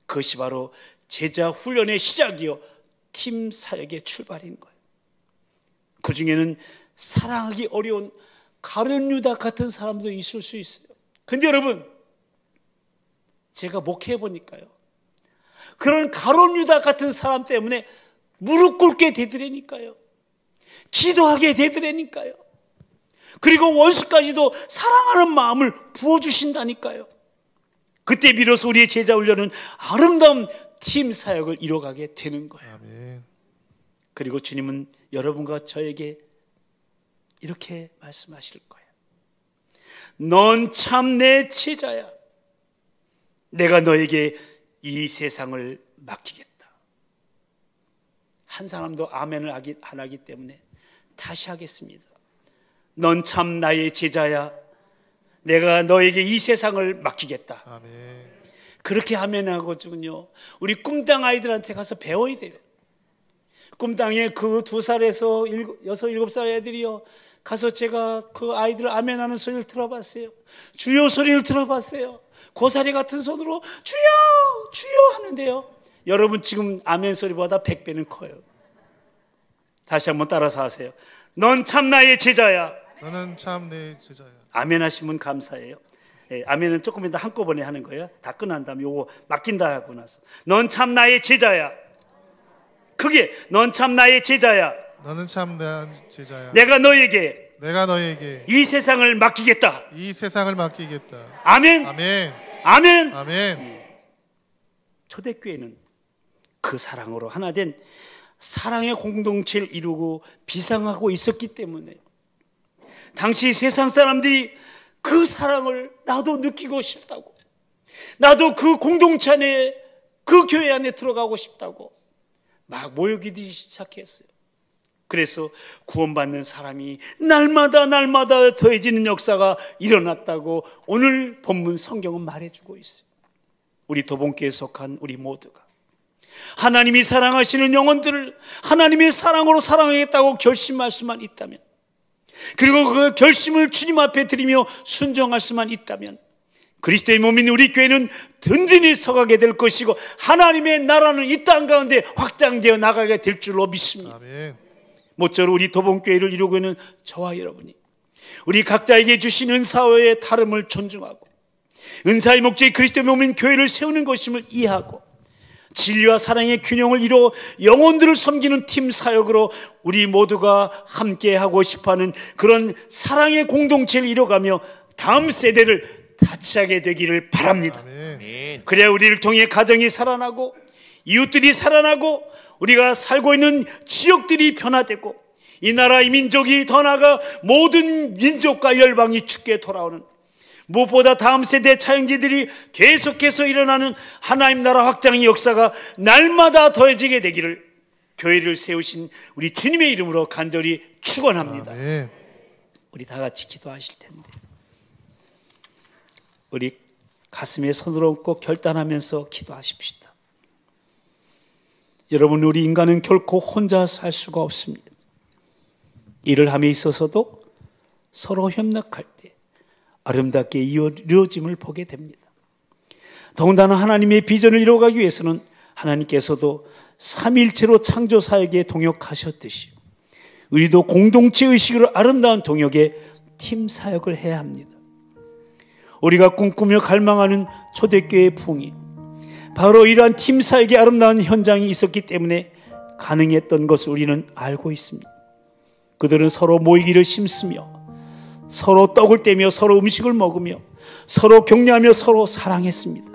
그것이 바로 제자 훈련의 시작이요 팀 사역의 출발인 거예요. 그 중에는 사랑하기 어려운 가룟 유다 같은 사람도 있을 수 있어요. 근데 여러분, 제가 목회해 보니까요, 그런 가룟 유다 같은 사람 때문에 무릎 꿇게 되더라니까요. 기도하게 되더라니까요. 그리고 원수까지도 사랑하는 마음을 부어주신다니까요. 그때 비로소 우리의 제자 훈련은 아름다운 팀 사역을 이뤄가게 되는 거예요. 아멘. 그리고 주님은 여러분과 저에게 이렇게 말씀하실 거예요. 넌 참 내 제자야. 내가 너에게 이 세상을 맡기겠다. 한 사람도 아멘을 안 하기 때문에 다시 하겠습니다. 넌 참 나의 제자야. 내가 너에게 이 세상을 맡기겠다. 아멘. 그렇게 아멘하고는요, 우리 꿈땅 아이들한테 가서 배워야 돼요. 꿈땅에 그 2살에서 6, 7살 애들이요, 가서 제가 그 아이들 아멘하는 소리를 들어봤어요. 주여 소리를 들어봤어요. 고사리 같은 손으로 주여 주여 하는데요, 여러분 지금 아멘 소리보다 100배는 커요. 다시 한번 따라서 하세요. 넌 참 나의 제자야. 너는 참 내 제자야. 아멘 하시면 감사해요. 예, 아멘은 조금 이따 한꺼번에 하는 거예요. 다 끝난 다음에 요거 맡긴다 하고 나서 넌 참 나의 제자야. 그게 넌 참 나의 제자야. 너는 참 내 제자야. 내가 너에게 이 세상을 맡기겠다. 이 세상을 맡기겠다. 아멘. 아멘. 아멘. 아멘. 초대교회는 그 사랑으로 하나 된 사랑의 공동체를 이루고 비상하고 있었기 때문에 당시 세상 사람들이 그 사랑을 나도 느끼고 싶다고, 나도 그 공동체 안에, 그 교회 안에 들어가고 싶다고 막 모여기기 시작했어요. 그래서 구원받는 사람이 날마다 더해지는 역사가 일어났다고 오늘 본문 성경은 말해주고 있어요. 우리 도봉교회에 속한 우리 모두가 하나님이 사랑하시는 영혼들을 하나님의 사랑으로 사랑하겠다고 결심할 수만 있다면, 그리고 그 결심을 주님 앞에 드리며 순종할 수만 있다면 그리스도의 몸인 우리 교회는 든든히 서가게 될 것이고 하나님의 나라는 이 땅 가운데 확장되어 나가게 될 줄로 믿습니다. 아멘. 모쪼록 우리 도봉교회를 이루고 있는 저와 여러분이 우리 각자에게 주신 은사의 다름을 존중하고 은사의 목적이 그리스도의 몸인 교회를 세우는 것임을 이해하고 진리와 사랑의 균형을 이루어 영혼들을 섬기는 팀 사역으로 우리 모두가 함께하고 싶어하는 그런 사랑의 공동체를 이뤄가며 다음 세대를 타치하게 되기를 바랍니다. 아멘. 그래야 우리를 통해 가정이 살아나고 이웃들이 살아나고 우리가 살고 있는 지역들이 변화되고 이 나라 이 민족이 더 나아가 모든 민족과 열방이 주께 돌아오는, 무엇보다 다음 세대 차영지들이 계속해서 일어나는 하나님 나라 확장의 역사가 날마다 더해지게 되기를 교회를 세우신 우리 주님의 이름으로 간절히 축원합니다. 아멘. 우리 다 같이 기도하실 텐데, 우리 가슴에 손을 얹고 결단하면서 기도하십시다. 여러분, 우리 인간은 결코 혼자 살 수가 없습니다. 일을 함에 있어서도 서로 협력할 때 아름답게 이루어짐을 보게 됩니다. 더군다나 하나님의 비전을 이루어가기 위해서는 하나님께서도 삼일체로 창조 사역에 동역하셨듯이 우리도 공동체 의식으로 아름다운 동역의 팀 사역을 해야 합니다. 우리가 꿈꾸며 갈망하는 초대교회의 부흥이 바로 이러한 팀 사역의 아름다운 현장이 있었기 때문에 가능했던 것을 우리는 알고 있습니다. 그들은 서로 모이기를 힘쓰며 서로 떡을 떼며 서로 음식을 먹으며 서로 격려하며 서로 사랑했습니다.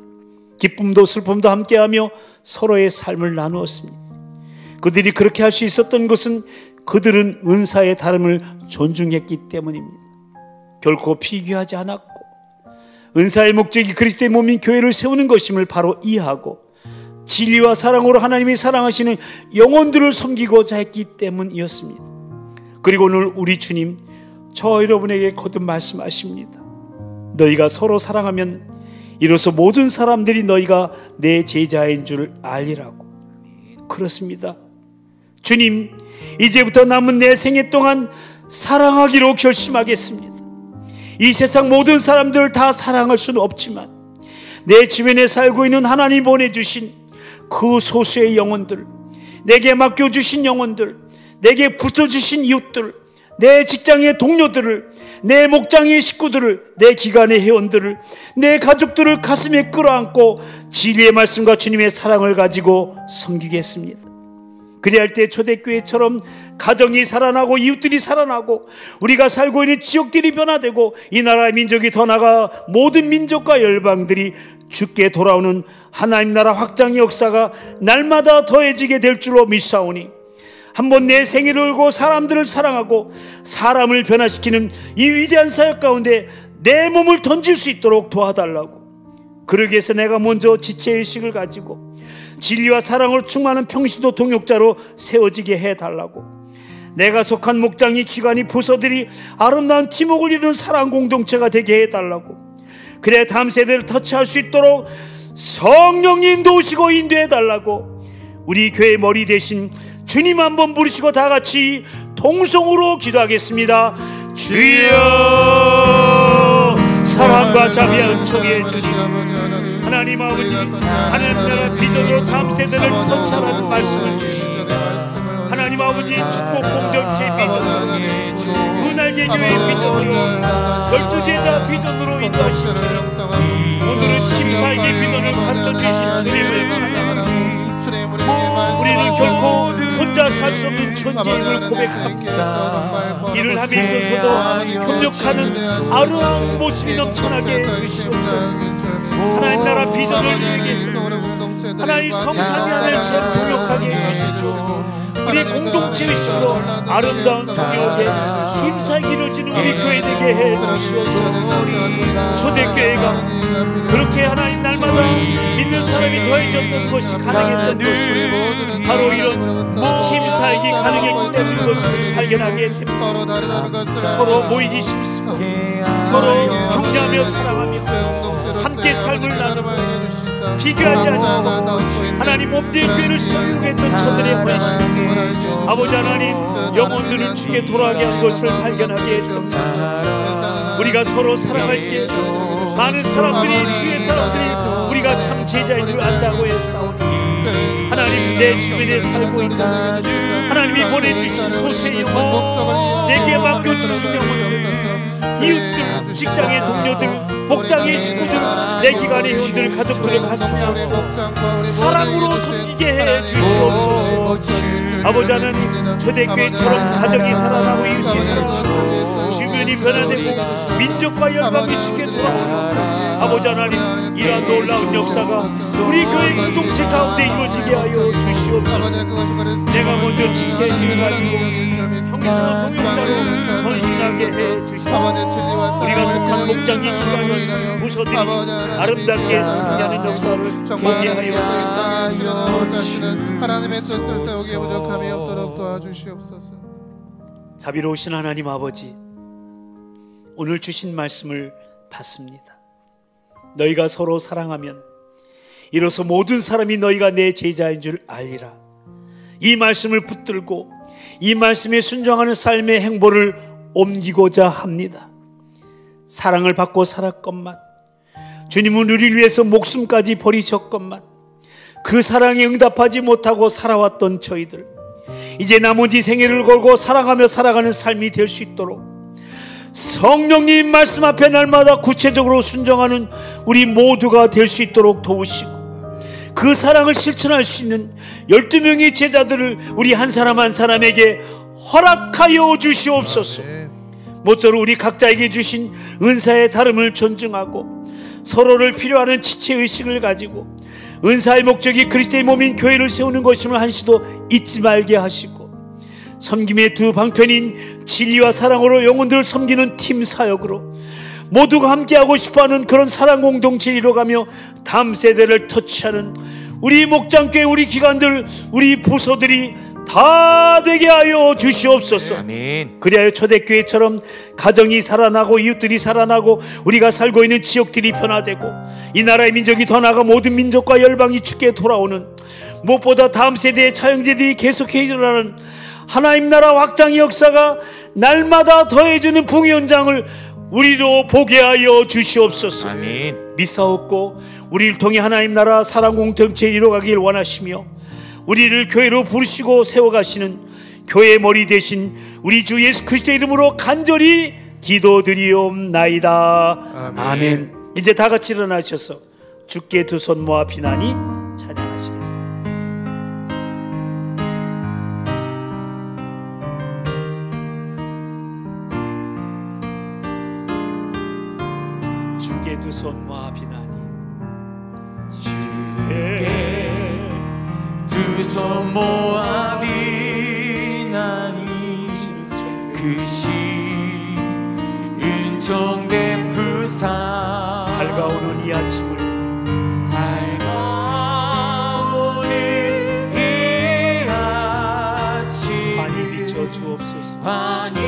기쁨도 슬픔도 함께하며 서로의 삶을 나누었습니다. 그들이 그렇게 할 수 있었던 것은 그들은 은사의 다름을 존중했기 때문입니다. 결코 피규어하지 않았고 은사의 목적이 그리스도의 몸인 교회를 세우는 것임을 바로 이해하고 진리와 사랑으로 하나님이 사랑하시는 영혼들을 섬기고자 했기 때문이었습니다. 그리고 오늘 우리 주님 저 여러분에게 거듭 말씀하십니다. 너희가 서로 사랑하면 이로써 모든 사람들이 너희가 내 제자인 줄 알리라고. 그렇습니다. 주님, 이제부터 남은 내 생애 동안 사랑하기로 결심하겠습니다. 이 세상 모든 사람들을 다 사랑할 수는 없지만 내 주변에 살고 있는 하나님 보내주신 그 소수의 영혼들, 내게 맡겨주신 영혼들, 내게 붙여주신 이웃들, 내 직장의 동료들을, 내 목장의 식구들을, 내 기관의 회원들을, 내 가족들을 가슴에 끌어안고 진리의 말씀과 주님의 사랑을 가지고 섬기겠습니다. 그리할 때 초대교회처럼 가정이 살아나고 이웃들이 살아나고 우리가 살고 있는 지역들이 변화되고 이 나라의 민족이 더 나아가 모든 민족과 열방들이 주께 돌아오는 하나님 나라 확장의 역사가 날마다 더해지게 될 줄로 믿사오니 한번 내 생애를 걸고 사람들을 사랑하고 사람을 변화시키는 이 위대한 사역 가운데 내 몸을 던질 수 있도록 도와달라고. 그러기 위해서 내가 먼저 지체의식을 가지고 진리와 사랑으로 충만한 평신도 동역자로 세워지게 해달라고. 내가 속한 목장이 기관이 부서들이 아름다운 팀워크를 이루는 사랑 공동체가 되게 해달라고. 그래 다음 세대를 터치할 수 있도록 성령님 도우시고 인도해달라고. 우리 교회 머리 대신 주님 한번 부르시고 다 같이 통성으로 기도하겠습니다. 주여, 사랑과 자비와 은총의 주님, 하나님 아버지, 하나님 나라 비전으로 다음 세대를 터치하라는 말씀을 주시옵소서. 하나님 아버지, 축복 공동체의 비전으로, 분할계 교회의 비전으로, 12제자 비전으로 인도하신 주님, 오늘은 심사에게 비전을 가르쳐주신 주님을 찬양합니다. 우리는 결코 혼자 살 수 없는 존재임을 고백합니다. 일을 함에 있어서도 협력하는 아름다운 모습이 넘쳐나게 해주시옵소서. 하나님 나라 비전을 이루겠습니다. 하나님 성삼위 하나님처럼 동역하게 해주시고 우리 공동체 의식으로 아름다운 성역에 힘차게 이루어지는 우리 교회 되게 해주시옵소서. 초대교회가 그렇게 하나님 날마다 믿는 사람이 더해졌던 것이 가능했던 것이 바로 이런 힘차게 가능했기 때문인 것을 발견하게 됩니다. 서로 모이기 쉽습니다. 서로 격려하며 사랑하며 함께 삶을 나누고 비교하지 않고 하나님 몸된 교회를 성공했던 저들의 헌신, 아버지 하나님 영혼들을 주께 돌아가게 한 것을 발견하게 했습니다. 우리가 서로 사랑할 때 많은 사람들이 주의 사람들이 우리가 참 제자인 줄 안다고 했사오니 하나님 내 주변에 살고 있는 하나님이 보내주신 소수의 영혼, 내게 맡겨주신 영혼들, 이웃들, 직장의 동료들, 복장의 식구들, 내 기관의 회원들, 가족들을 가슴에 안고 사랑으로 섬기게 해 주시옵소서. 아버지 하나님, 초대교회처럼 가정이 살아나고 이웃이 살아나고 주변이 변화되고 민족과 열방이 주께 돌아오고 아버지 하나님, 이러한 놀라운 역사가 우리 교회 공동체 가운데 이루어지게 하여 주시옵소서. 내가 먼저 지체의식을 가지고 성리스도 동역자로 헌신하게 해 주시옵소서. 우리가 속한 목장이 기관이 부서들이 아름답게 승리하는 역사를 보게 하여 주시옵소서. 하나님의 뜻을 세우기에 부족함이 없도록 도와주시옵소서. 자비로우신 하나님 아버지, 오늘 주신 말씀을 받습니다. 너희가 서로 사랑하면 이로써 모든 사람이 너희가 내 제자인 줄 알리라. 이 말씀을 붙들고 이 말씀에 순종하는 삶의 행보를 옮기고자 합니다. 사랑을 받고 살았건만, 주님은 우리를 위해서 목숨까지 버리셨건만, 그 사랑에 응답하지 못하고 살아왔던 저희들, 이제 나머지 생애를 걸고 사랑하며 살아가는 삶이 될 수 있도록 성령님 말씀 앞에 날마다 구체적으로 순종하는 우리 모두가 될 수 있도록 도우시고, 그 사랑을 실천할 수 있는 12명의 제자들을 우리 한 사람 한 사람에게 허락하여 주시옵소서. 모쪼록 우리 각자에게 주신 은사의 다름을 존중하고 서로를 필요하는 지체의식을 가지고 은사의 목적이 그리스도의 몸인 교회를 세우는 것임을 한시도 잊지 말게 하시고, 섬김의 두 방편인 진리와 사랑으로 영혼들을 섬기는 팀 사역으로 모두가 함께하고 싶어하는 그런 사랑 공동체를 이뤄가며 다음 세대를 터치하는 우리 목장교회, 우리 기관들, 우리 부서들이 다 되게 하여 주시옵소서. 아멘. 그리하여 초대교회처럼 가정이 살아나고 이웃들이 살아나고 우리가 살고 있는 지역들이 변화되고 이 나라의 민족이 더 나아가 모든 민족과 열방이 주께 돌아오는, 무엇보다 다음 세대의 차영제들이 계속해 일어나는 하나님 나라 확장의 역사가 날마다 더해지는 붕의 현장을 우리도 보게 하여 주시옵소서. 아멘. 믿사옵고 우리를 통해 하나님 나라 사랑 공동체를 이뤄가길 원하시며 우리를 교회로 부르시고 세워가시는 교회의 머리 되신 우리 주 예수 그리스도의 이름으로 간절히 기도드리옵나이다. 아멘. 아멘. 이제 다 같이 일어나셔서 주께 두 손 모아 비나니 찬양하시겠습니다. 주께 두 손 모아 비나니, 주께 두 손 모아 비나니, 그 신 은총 베푸사. 밝아오는 이 아침을 밝아오는 이 아침 환히 비춰 주옵소서. 환히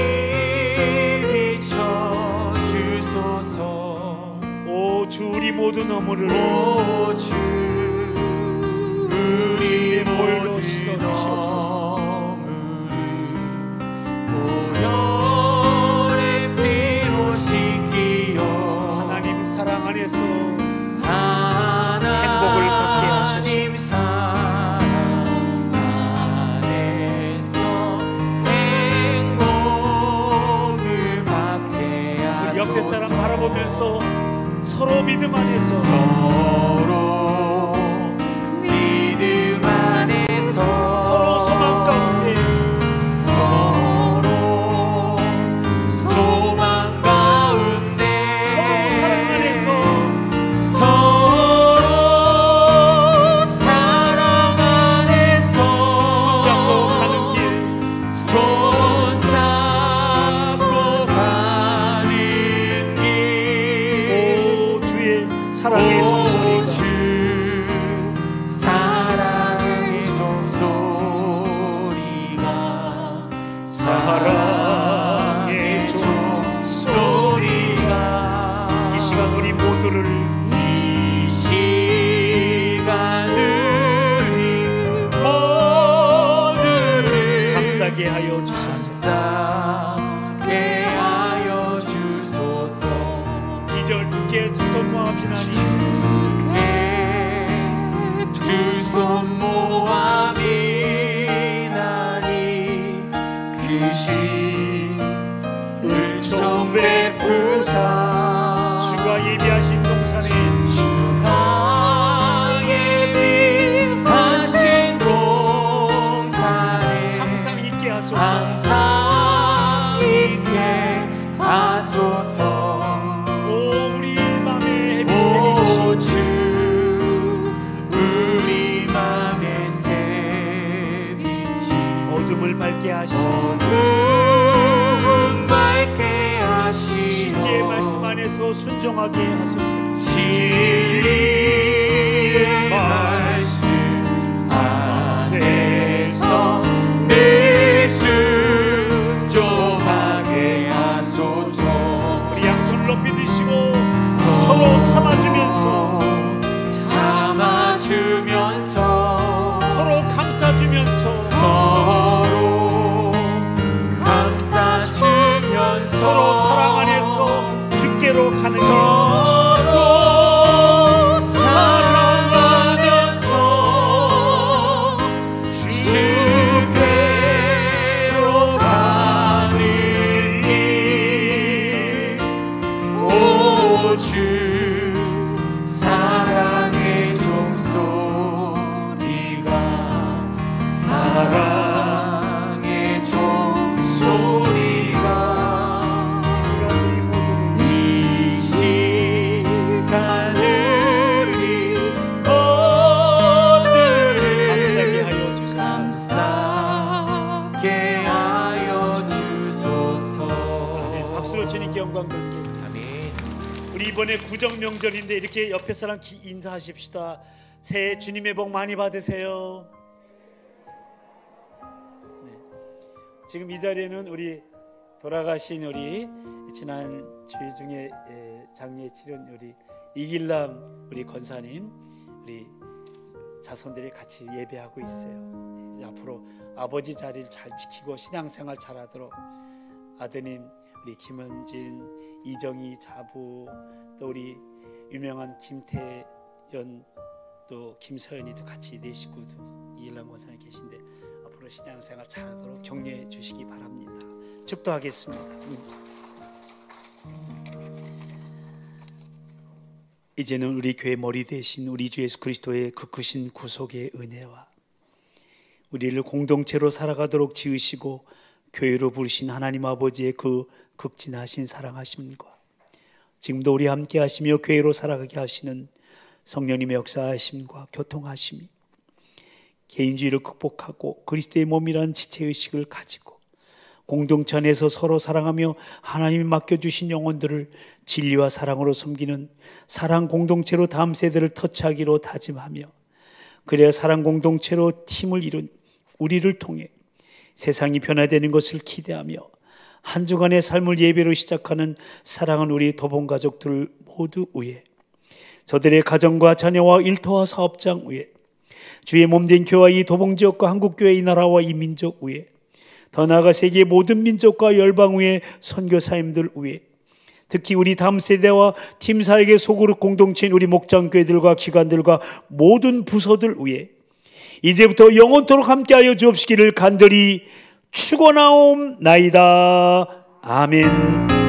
비춰 주소서. 오 주 우리 모두 너무를 오 주 주님의 우리 보혈로 모두 씻어 주시옵소서. 보혈의 피로 씻기어 하나님 사랑 안에서 행복을 갖게 하소서. 사랑 안에서 행복을 갖게 하소서. 우리 옆에 사람 바라보면서 서로 믿음 안에서 서로 믿음 안에서 서로 소망 가운데 서로 소망 가운데 서로 사랑 안에서 서로 사랑 안에서 손잡고 가는 길, 손잡고 가는 길. 오 주의 사랑의 종소리가 주 사랑의 종소리가 사랑의 종소리가 이 시간 우리 모두를 이 시간 우리 모두를 감싸게 하여 주소서. 감싸게 하여 주소서. 2절 두께 두 손 모아 비나니, 두 손 모아 비나니, 그 신 은총 베푸사. 주가 예비하신 동산에 주가 예비하신 동산에 항상 있게 하소서. 항상 있게 하소서. 오 우리 맘에 햇빛에 비치 오 주 우리 맘에 새빛이 어둠을 밝게 하시고 어둠 밝게 하시고 진리의 말씀 안에서 순종하게 하소서. 진리의 말씀 안에서 늘 순종하게 하소서. 우리 양손을 높이 드시고 서로 참아주면서 서로 사랑 안에서 주께로 가는 길, 서로 사랑하면서 주께로 가는 길. 오 주 사랑의 종소리가 사랑의 종소리가 이 시간을 우리 모두를 감싸게 하여 주소서. 감싸게 하여 주소서. 아멘. 박수로 주님께 영광 돌리겠습니다. 우리 이번에 구정명절인데 이렇게 옆에 사람 인사하십시다. 새해 주님의 복 많이 받으세요. 네. 지금 이 자리에는 우리 돌아가신 우리 지난 주일 중에 장례 치른 우리 이길남 우리 권사님, 우리 자손들이 같이 예배하고 있어요. 이제 앞으로 아버지 자리를 잘 지키고 신앙생활 잘하도록 아드님 우리 김은진, 이정희 자부, 또 우리 유명한 김태연, 또 김서연이도 같이 네 식구도 이일남 권사님 계신데 앞으로 신앙생활 잘하도록 격려해 주시기 바랍니다. 축도하겠습니다. 이제는 우리 교회 머리 대신 우리 주 예수 그리스도의 그 크신 구속의 은혜와 우리를 공동체로 살아가도록 지으시고 교회로 부르신 하나님 아버지의 그 극진하신 사랑하심과 지금도 우리 함께 하시며 교회로 살아가게 하시는 성령님의 역사하심과 교통하심이 개인주의를 극복하고 그리스도의 몸이라는 지체의식을 가지고 공동체 안에서 서로 사랑하며 하나님이 맡겨주신 영혼들을 진리와 사랑으로 섬기는 사랑 공동체로 다음 세대를 터치하기로 다짐하며 그래야 사랑 공동체로 팀을 이룬 우리를 통해 세상이 변화되는 것을 기대하며 한 주간의 삶을 예배로 시작하는 사랑하는 우리 도봉 가족들 모두 위에 저들의 가정과 자녀와 일터와 사업장 위에 주의 몸된 교회와 이 도봉 지역과 한국교회 이 나라와 이 민족 위에 더 나아가 세계의 모든 민족과 열방 위에 선교사님들 위에 특히 우리 다음 세대와 팀 사역의 소그룹 공동체인 우리 목장교회들과 기관들과 모든 부서들 위에 이제부터 영원토록 함께하여 주옵시기를 간절히 축원하옵나이다. 아멘.